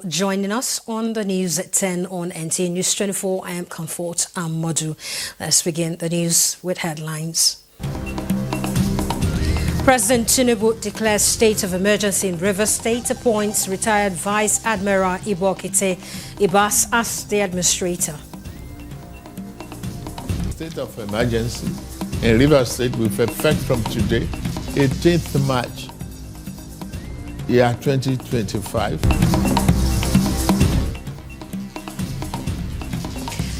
Joining us on the news at 10 on NTA News 24, I am Comfort Amodu. Let's begin the news with headlines. President Tinubu declares state of emergency in Rivers State, appoints retired Vice Admiral Ibokete Ibas as the administrator. State of emergency in Rivers State with effect from today, 18th March, year 2025.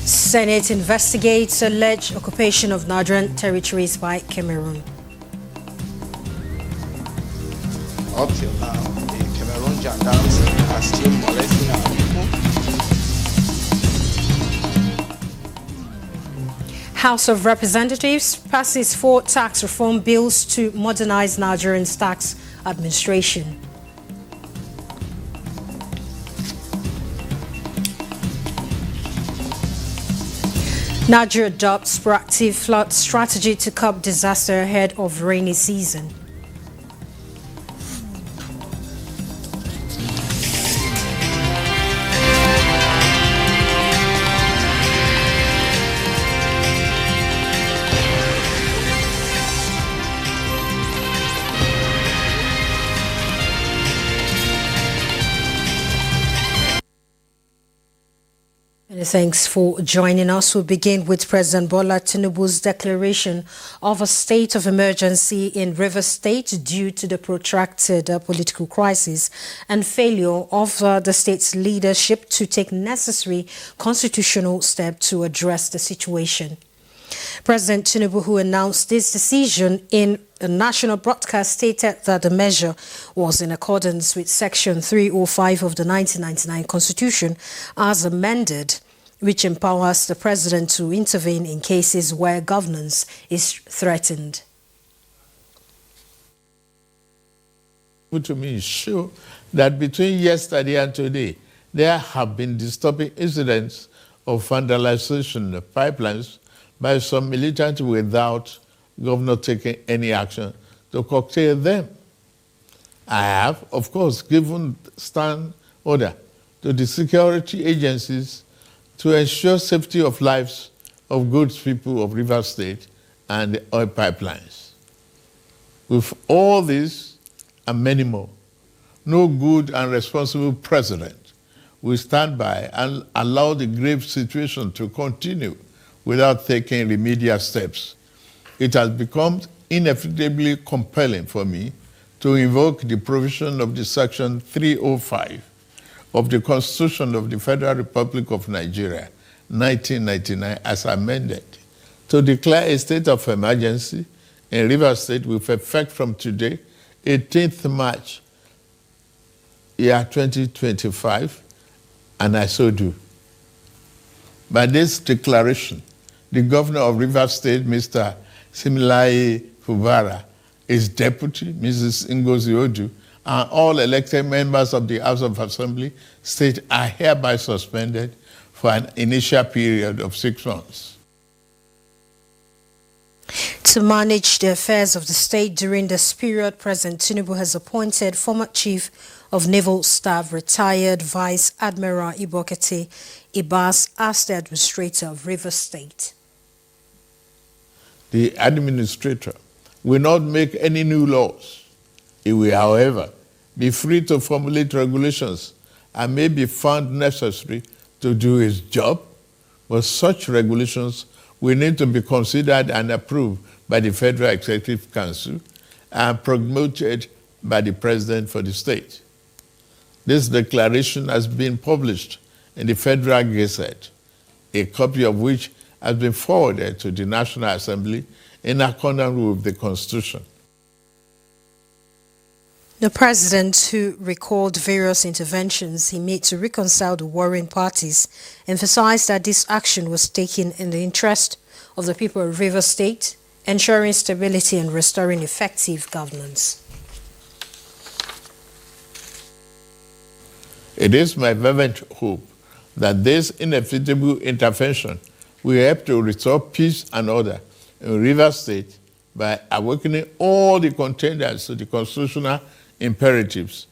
Senate investigates alleged occupation of Nigerian territories by Cameroon. Up till now, the Cameroon gendarmes are still molesting our people. House of Representatives passes 4 tax reform bills to modernize Nigerian's tax administration. Nigeria adopts proactive flood strategy to curb disaster ahead of rainy season. Thanks for joining us. We'll begin with President Bola Tinubu's declaration of a state of emergency in Rivers State due to the protracted political crisis and failure of the state's leadership to take necessary constitutional steps to address the situation. President Tinubu, who announced this decision in a national broadcast, stated that the measure was in accordance with Section 305 of the 1999 Constitution as amended, which empowers the president to intervene in cases where governance is threatened. To me, show that between yesterday and today, there have been disturbing incidents of vandalization of pipelines by some militants without governor taking any action to curtail them. I have, of course, given stand order to the security agencies to ensure safety of lives of good people of Rivers State and the oil pipelines. With all this and many more, no good and responsible president will stand by and allow the grave situation to continue without taking remedial steps. It has become inevitably compelling for me to invoke the provision of the Section 305 of the Constitution of the Federal Republic of Nigeria, 1999, as amended, to declare a state of emergency in Rivers State with effect from today, 18th March, year 2025, and I so do. By this declaration, the governor of Rivers State, Mr. Similaye Fubara, his deputy, Mrs. Ngozi Odu, and all elected members of the House of Assembly State are hereby suspended for an initial period of 6 months. To manage the affairs of the state during this period, President Tinubu has appointed former Chief of Naval Staff, retired Vice Admiral Ibokete Ibas as the administrator of Rivers State. The administrator will not make any new laws. He will, however, be free to formulate regulations and may be found necessary to do his job, but such regulations will need to be considered and approved by the Federal Executive Council and promoted by the President for the state. This declaration has been published in the Federal Gazette, a copy of which has been forwarded to the National Assembly in accordance with the Constitution. The president, who recalled various interventions he made to reconcile the warring parties, emphasized that this action was taken in the interest of the people of Rivers State, ensuring stability and restoring effective governance. It is my fervent hope that this inevitable intervention will help to restore peace and order in Rivers State by awakening all the contenders to the constitutional imperatives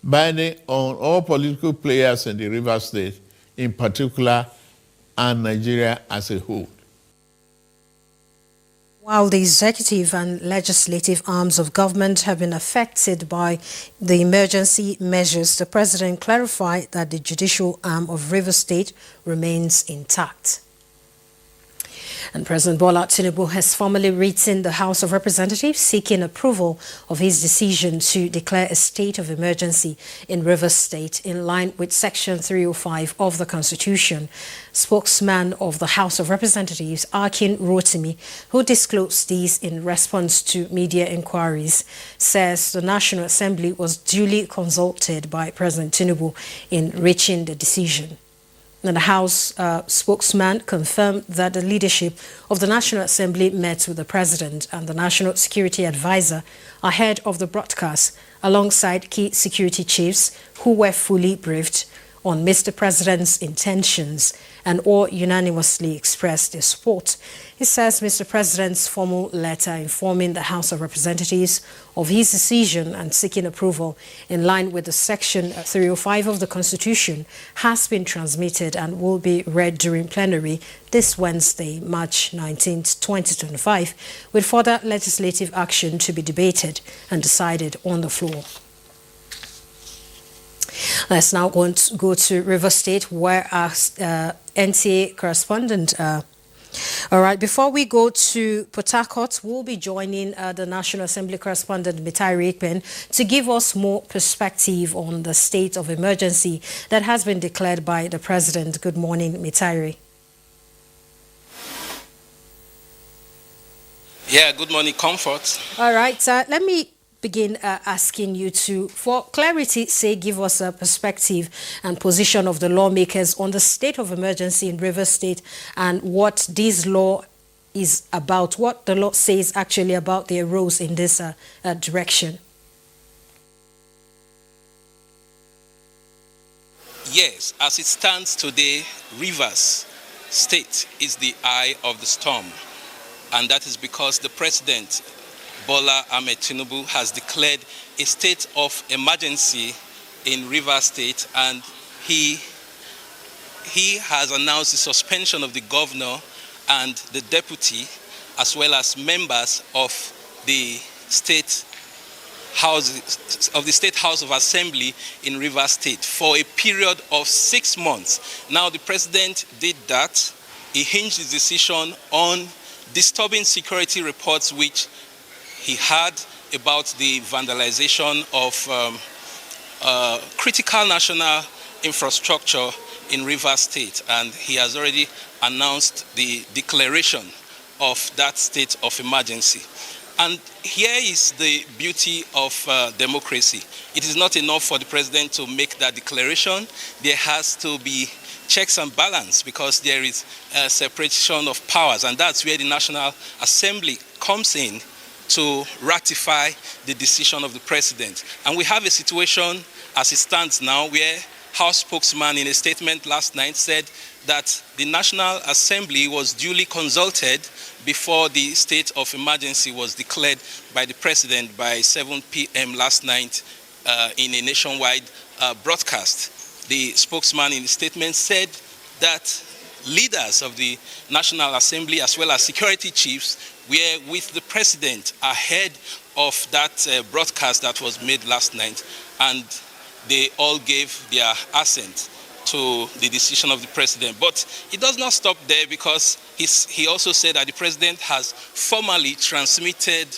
binding on all political players in the River State in particular and Nigeria as a whole. While the executive and legislative arms of government have been affected by the emergency measures, the president clarified that the judicial arm of Rivers State remains intact. And President Bola Tinubu has formally written the House of Representatives seeking approval of his decision to declare a state of emergency in Rivers State in line with Section 305 of the Constitution. Spokesman of the House of Representatives, Akin Rotimi, who disclosed this in response to media inquiries, says the National Assembly was duly consulted by President Tinubu in reaching the decision. And the House spokesman confirmed that the leadership of the National Assembly met with the President and the National Security Advisor ahead of the broadcast, alongside key security chiefs who were fully briefed on Mr. President's intentions and all unanimously expressed their support. He says Mr. President's formal letter informing the House of Representatives of his decision and seeking approval in line with the Section 305 of the Constitution has been transmitted and will be read during plenary this Wednesday, March 19, 2025, with further legislative action to be debated and decided on the floor. Let's now go to River State, where our NTA correspondent. All right, before we go to Port Harcourt, we'll be joining the National Assembly correspondent, Mitairi Ekpen, to give us more perspective on the state of emergency that has been declared by the President. Good morning, Mitairi. Yeah, good morning, Comfort. All right, let me begin asking you to, for clarity's sake, give us a perspective and position of the lawmakers on the state of emergency in Rivers State and what this law is about, what the law says actually about their roles in this direction. Yes, as it stands today, Rivers State is the eye of the storm, and that is because the President Bola Ahmed Tinubu has declared a state of emergency in Rivers State, and he has announced the suspension of the governor and the deputy, as well as members of the State House of Assembly in Rivers State for a period of 6 months. Now, the president did that. He hinged his decision on disturbing security reports which he had about the vandalization of critical national infrastructure in Rivers State, and he has already announced the declaration of that state of emergency. And here is the beauty of democracy. It is not enough for the president to make that declaration. There has to be checks and balance, because there is a separation of powers, and that's where the National Assembly comes in to ratify the decision of the president. And we have a situation as it stands now where House spokesman in a statement last night said that the National Assembly was duly consulted before the state of emergency was declared by the president by 7 p.m. last night in a nationwide broadcast. The spokesman in the statement said that leaders of the National Assembly as well as security chiefs were with the president ahead of that broadcast that was made last night, and they all gave their assent to the decision of the president. But it does not stop there, because he also said that the president has formally transmitted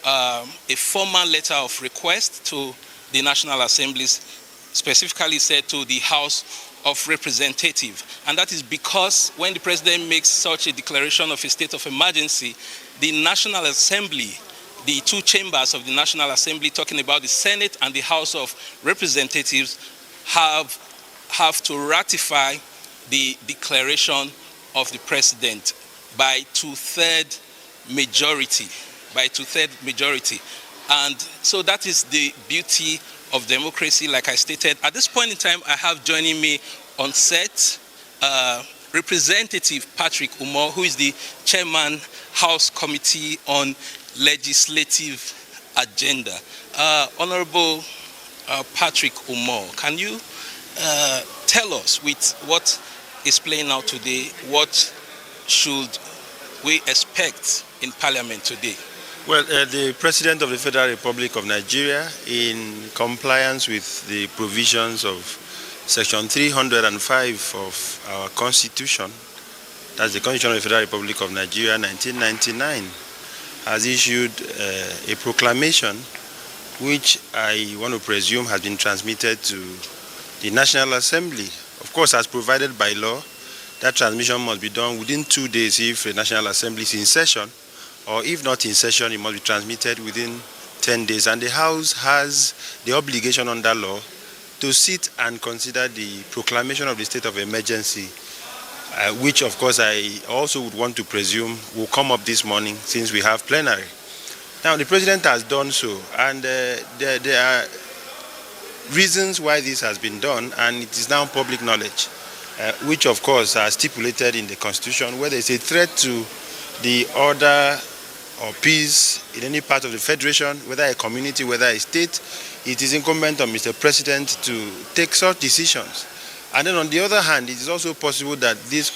a formal letter of request to the National Assembly, specifically said to the House of Representatives. And that is because when the president makes such a declaration of a state of emergency, the National Assembly, the two chambers of the National Assembly, talking about the Senate and the House of Representatives, have to ratify the declaration of the president by two-third majority. And so that is the beauty of democracy, like I stated. At this point in time, I have joining me on set Representative Patrick Umar, who is the Chairman, House Committee on Legislative Agenda. Honorable Patrick Umar. Can you tell us, with what is playing out today, what should we expect in Parliament today? Well, the President of the Federal Republic of Nigeria, in compliance with the provisions of Section 305 of our Constitution, that's the Constitution of the Federal Republic of Nigeria, 1999, has issued a proclamation which I want to presume has been transmitted to the National Assembly. Of course, as provided by law, that transmission must be done within 2 days if the National Assembly is in session, or if not in session, it must be transmitted within 10 days. And the House has the obligation under law to sit and consider the proclamation of the state of emergency, which of course I also would want to presume will come up this morning since we have plenary. Now the President has done so, and there are reasons why this has been done, and it is now public knowledge, which of course are stipulated in the Constitution. Where there is a threat to the order or peace in any part of the Federation, whether a community, whether a state, it is incumbent on Mr. President to take such decisions. And then on the other hand, it is also possible that this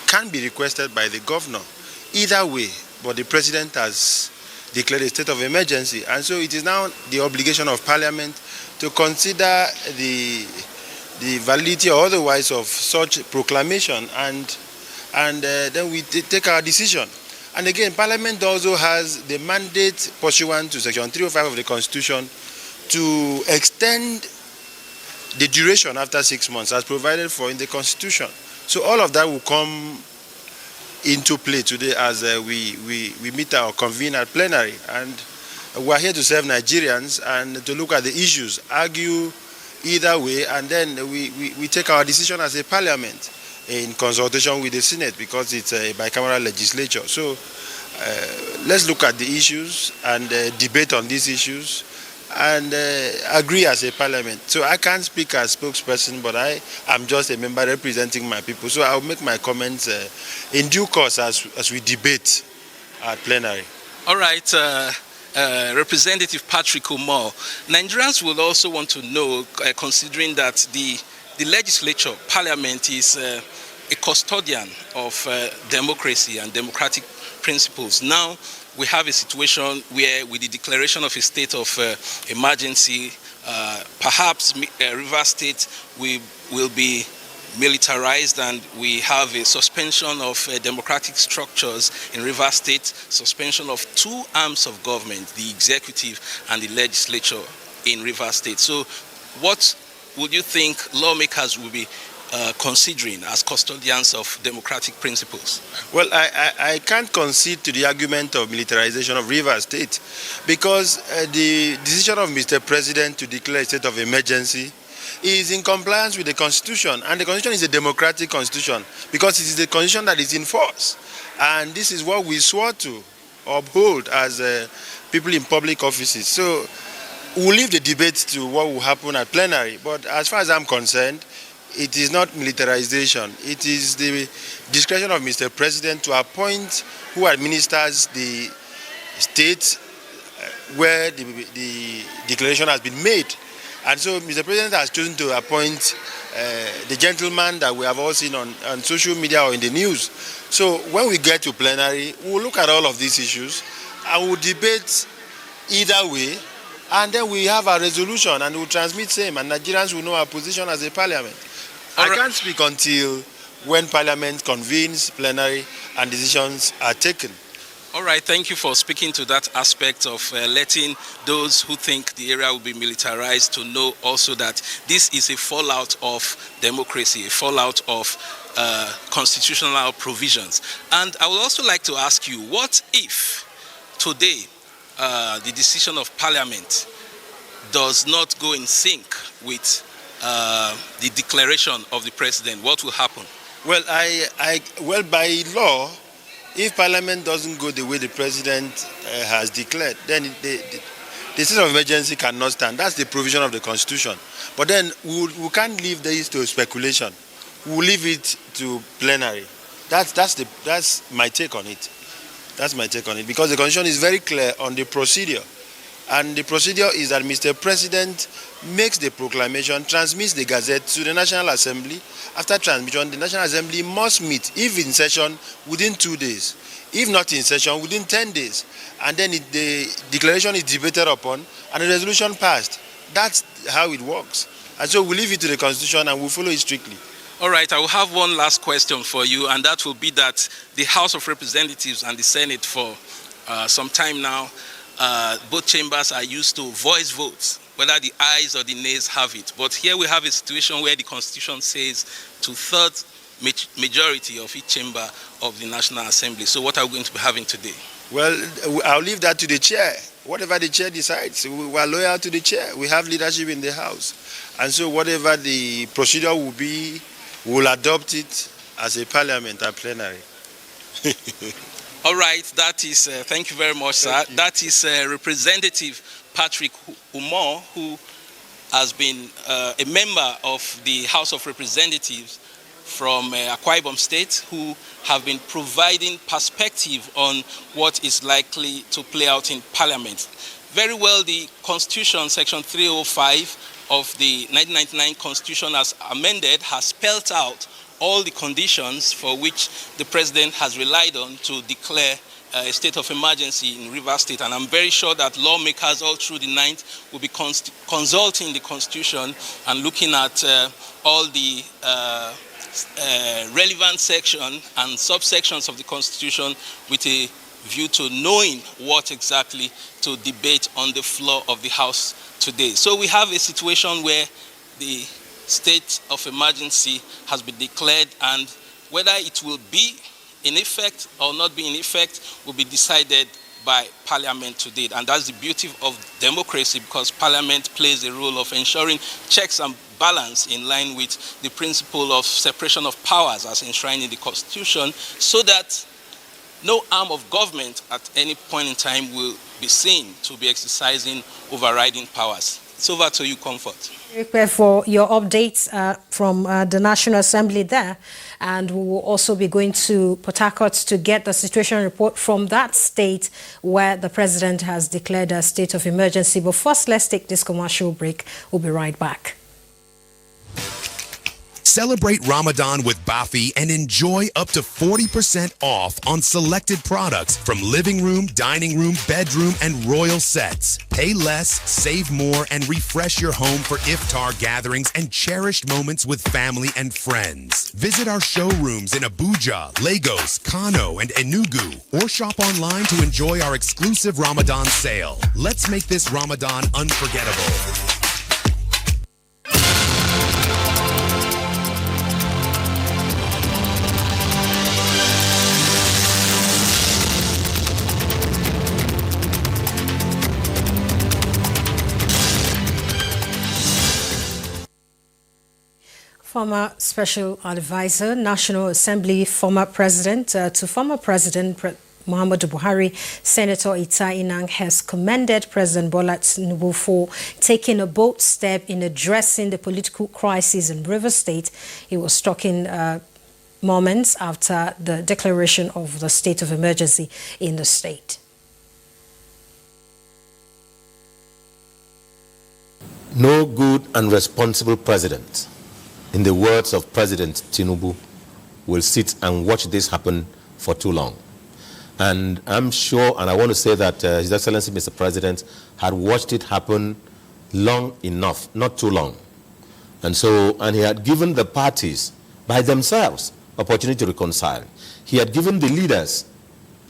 can be requested by the governor. Either way, but the President has declared a state of emergency, and so it is now the obligation of Parliament to consider the validity or otherwise of such proclamation, and then we take our decision. And again, Parliament also has the mandate pursuant to Section 305 of the Constitution to extend the duration after 6 months as provided for in the Constitution. So all of that will come into play today as we meet or convene at plenary. And we are here to serve Nigerians and to look at the issues, argue either way, and then we take our decision as a Parliament in consultation with the Senate, because it's a bicameral legislature. So let's look at the issues and debate on these issues and agree as a Parliament. So I can't speak as spokesperson, but I am just a member representing my people. So I'll make my comments in due course as we debate at plenary. All right, Representative Patrick Umar, Nigerians will also want to know, considering that the legislature, Parliament, is a custodian of democracy and democratic principles. Now we have a situation where, with the declaration of a state of emergency, perhaps Rivers State will be militarized, and we have a suspension of democratic structures in Rivers State, suspension of two arms of government, the executive and the legislature in Rivers State. So what would you think lawmakers will be considering as custodians of democratic principles? Well, I can't concede to the argument of militarization of Rivers State, because the decision of Mr. President to declare a state of emergency is in compliance with the Constitution, and the Constitution is a democratic Constitution because it is the Constitution that is in force, and this is what we swore to uphold as people in public offices. So we'll leave the debate to what will happen at plenary, but as far as I'm concerned, it is not militarization. It is the discretion of Mr. President to appoint who administers the state where the declaration has been made. And so Mr. President has chosen to appoint the gentleman that we have all seen on social media or in the news. So when we get to plenary, we'll look at all of these issues and we'll debate either way, and then we have a resolution and we'll transmit same, and Nigerians will know our position as a Parliament. I can't speak until when Parliament convenes plenary and decisions are taken. All right, thank you for speaking to that aspect of letting those who think the area will be militarized to know also that this is a fallout of democracy, a fallout of constitutional provisions. And I would also like to ask you, what if today the decision of Parliament does not go in sync with the declaration of the President? What will happen? Well, well, by law, if Parliament doesn't go the way the President has declared, then the state of emergency cannot stand. That's the provision of the Constitution. But then we can't leave this to speculation. We'll leave it to plenary. That's my take on it. That's my take on it, because the Constitution is very clear on the procedure. And the procedure is that Mr. President makes the proclamation, transmits the gazette to the National Assembly. After transmission, the National Assembly must meet, if in session, within 2 days. If not in session, within 10 days. And then the declaration is debated upon and the resolution passed. That's how it works. And so we leave it to the Constitution and we follow it strictly. All right, I will have one last question for you, and that will be that the House of Representatives and the Senate for some time now, both chambers are used to voice votes, whether the ayes or the nays have it. But here we have a situation where the Constitution says 2/3 majority of each chamber of the National Assembly. So what are we going to be having today? Well, I'll leave that to the chair. Whatever the chair decides, we are loyal to the chair. We have leadership in the House. And so whatever the procedure will be, we'll adopt it as a parliament at plenary. All right, that is, thank you very much, sir. That is Representative Patrick Umar, who has been a member of the House of Representatives from Akwa Ibom State, who have been providing perspective on what is likely to play out in Parliament. Very well, the Constitution, Section 305 of the 1999 Constitution as amended, has spelled out all the conditions for which the President has relied on to declare a state of emergency in Rivers State. And I'm very sure that lawmakers all through the night will be consulting the Constitution and looking at all the relevant section and subsections of the Constitution with a view to knowing what exactly to debate on the floor of the House today. So we have a situation where the state of emergency has been declared, and whether it will be in effect or not be in effect will be decided by Parliament today. And that's the beauty of democracy, because Parliament plays a role of ensuring checks and balance in line with the principle of separation of powers as enshrined in the Constitution, so that no arm of government at any point in time will be seen to be exercising overriding powers. It's over to you, Comfort. For your updates from the National Assembly there, and we will also be going to Port Harcourt to get the situation report from that state where the President has declared a state of emergency. But first, let's take this commercial break. We'll be right back. Celebrate Ramadan with Bafi and enjoy up to 40% off on selected products from living room, dining room, bedroom, and royal sets. Pay less, save more, and refresh your home for iftar gatherings and cherished moments with family and friends. Visit our showrooms in Abuja, Lagos, Kano, and Enugu, or shop online to enjoy our exclusive Ramadan sale. Let's make this Ramadan unforgettable. Former Special Advisor, National Assembly, former President to former President Muhammadu Buhari, Senator Ita Inang has commended President Bola Tinubu for taking a bold step in addressing the political crisis in Rivers State. He was talking moments after the declaration of the state of emergency in the state. No good and responsible president, in the words of President Tinubu, will sit and watch this happen for too long. And I'm sure, and I want to say that His Excellency Mr. President had watched it happen long enough, not too long. And he had given the parties by themselves opportunity to reconcile. He had given the leaders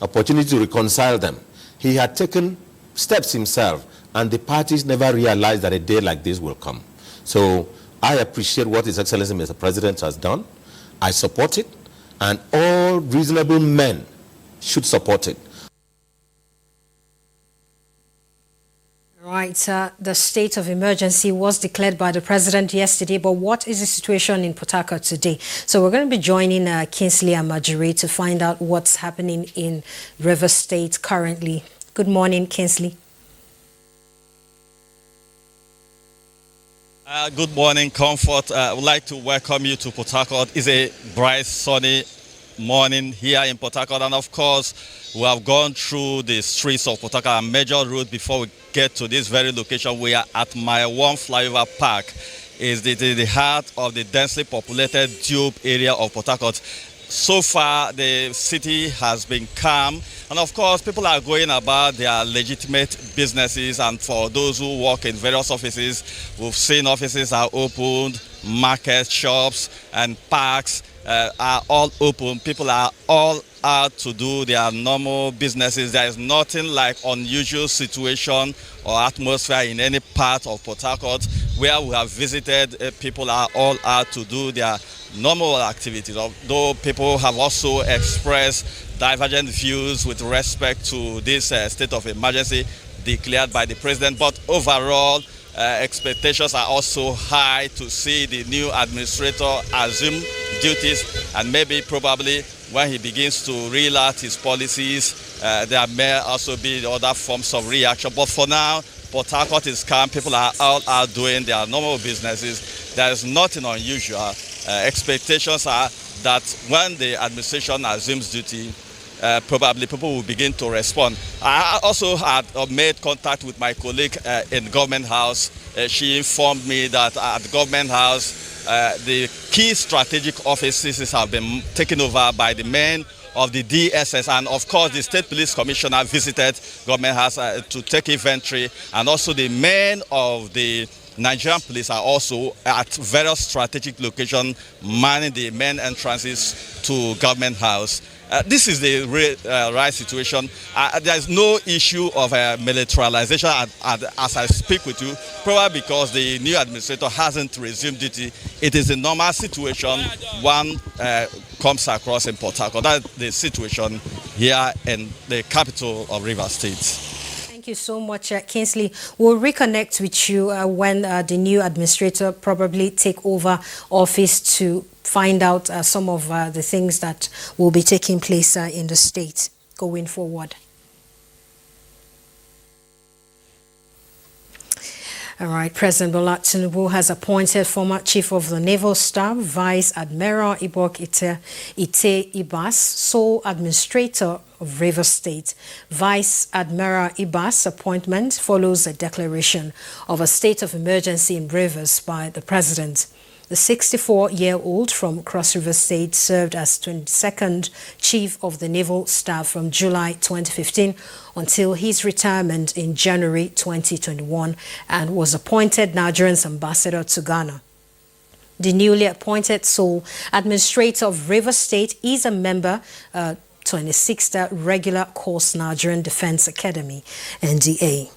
opportunity to reconcile them. He had taken steps himself, and the parties never realized that a day like this will come. So I appreciate what His Excellency Mr. President has done. I support it, and all reasonable men should support it. Right, the state of emergency was declared by the President yesterday, but what is the situation in Port Harcourt today? So we're going to be joining Kingsley Amajiri to find out what's happening in Rivers State currently. Good morning, Kingsley. Good morning, Comfort. I would like to welcome you to Port Harcourt. It's a bright, sunny morning here in Port Harcourt, and of course we have gone through the streets of Port Harcourt and major road before we get to this very location. We are at Mile 1 Flyover Park. Is the heart of the densely populated Tube area of Port Harcourt. So far, the city has been calm, and of course, people are going about their legitimate businesses. And for those who work in various offices, we've seen offices are opened, markets, shops, and parks are all open. People are all out to do their normal businesses. There is nothing like unusual situation or atmosphere in any part of Port Harcourt where we have visited. People are all out to do their normal activities, although people have also expressed divergent views with respect to this state of emergency declared by the president. But overall, expectations are also high to see the new administrator assume duties, and maybe probably when he begins to reel out his policies, there may also be other forms of reaction. But for now, Port Harcourt is calm. People are all out doing their normal businesses. There is nothing unusual. Expectations are that when the administration assumes duty, probably people will begin to respond. I also had made contact with my colleague in Government House. She informed me that at the Government House, the key strategic offices have been taken over by the men of the DSS, and of course the State Police Commissioner visited Government House to take inventory, and also the men of the Nigerian police are also at various strategic locations manning the main entrances to Government House. This is the right situation. There is no issue of militarization as I speak with you, probably because the new administrator hasn't resumed duty. It is a normal situation one comes across in Port Harcourt. That's the situation here in the capital of Rivers State. Thank you so much, Kingsley. We'll reconnect with you when the new administrator probably take over office to find out some of the things that will be taking place in the state going forward. All right, President Bola Tinubu has appointed former Chief of the Naval Staff, Vice Admiral Ibok Ite Ibas, sole administrator of Rivers State. Vice Admiral Ibas' appointment follows a declaration of a state of emergency in Rivers by the President. The 64-year-old from Cross River State served as 22nd Chief of the Naval Staff from July 2015 until his retirement in January 2021 and was appointed Nigerian's ambassador to Ghana. The newly appointed sole administrator of River State is a member 26th Regular Course Nigerian Defense Academy, NTA.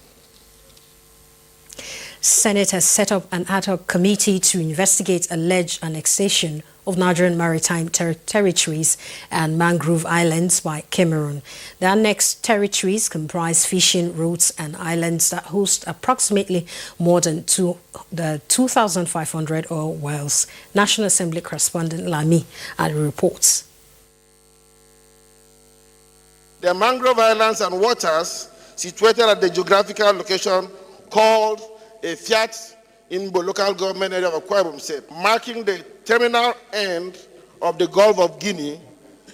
Senate has set up an ad hoc committee to investigate alleged annexation of Nigerian maritime territories and mangrove islands by Cameroon. The annexed territories comprise fishing routes and islands that host approximately more than 2,500 oil wells. National Assembly correspondent Lami reports. The mangrove islands and waters situated at the geographical location called a Fiat in the local government area of Akwa Ibom State, marking the terminal end of the Gulf of Guinea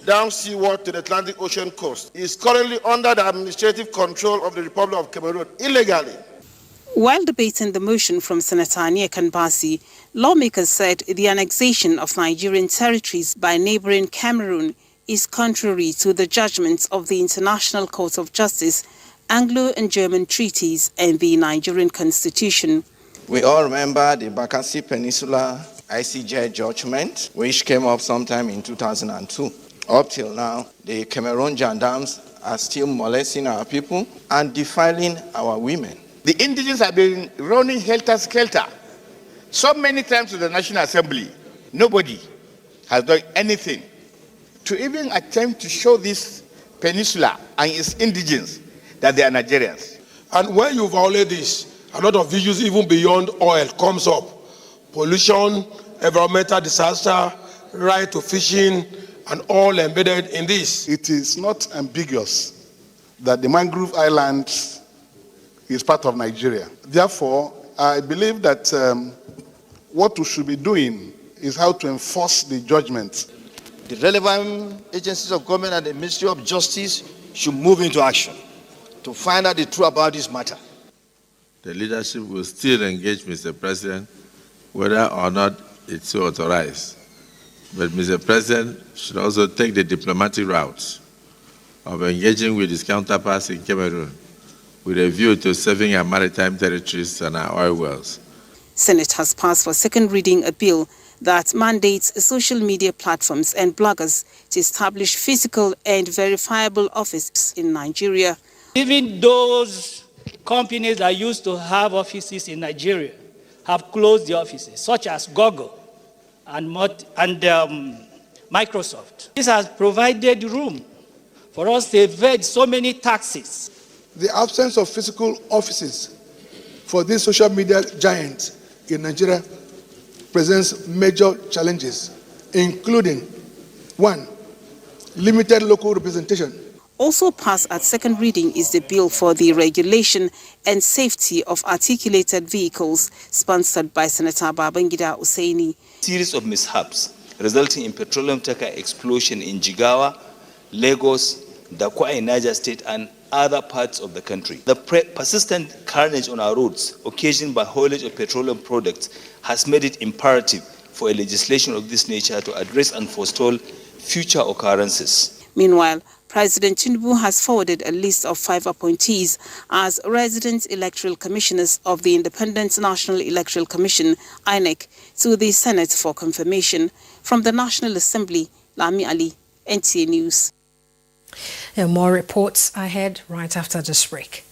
down seaward to the Atlantic Ocean coast, is currently under the administrative control of the Republic of Cameroon illegally. While debating the motion from Senator Ania Kanbasi, lawmakers said the annexation of Nigerian territories by neighboring Cameroon is contrary to the judgments of the International Court of Justice, Anglo and German treaties, and the Nigerian Constitution. We all remember the Bakassi Peninsula ICJ judgment, which came up sometime in 2002. Up till now, the Cameroon gendarmes are still molesting our people and defiling our women. The indigents have been running helter-skelter so many times to the National Assembly. Nobody has done anything to even attempt to show this peninsula and its indigents that they are Nigerians. And when you violate this, a lot of issues even beyond oil comes up. Pollution, environmental disaster, right to fishing, and all embedded in this. It is not ambiguous that the mangrove island is part of Nigeria. Therefore, I believe that what we should be doing is how to enforce the judgment. The relevant agencies of government and the Ministry of Justice should move into action to find out the truth about this matter. The leadership will still engage Mr. President whether or not it's so authorized. But Mr. President should also take the diplomatic route of engaging with his counterparts in Cameroon with a view to saving our maritime territories and our oil wells. Senate has passed for second reading a bill that mandates social media platforms and bloggers to establish physical and verifiable offices in Nigeria. Even those companies that used to have offices in Nigeria have closed the offices, such as Google and Microsoft. This has provided room for us to evade so many taxes. The absence of physical offices for these social media giants in Nigeria presents major challenges, including 1. Limited local representation. Also passed at second reading is the bill for the regulation and safety of articulated vehicles, sponsored by Senator Babangida Hussaini. Series of mishaps resulting in petroleum tanker explosion in Jigawa, Lagos, Dakwa in Niger State and other parts of the country. The persistent carnage on our roads occasioned by haulage of petroleum products has made it imperative for a legislation of this nature to address and forestall future occurrences. Meanwhile, President Tinubu has forwarded a list of 5 appointees as resident electoral commissioners of the Independent National Electoral Commission, INEC, to the Senate for confirmation. From the National Assembly, Lami Ali, NTA News. More reports ahead right after this break.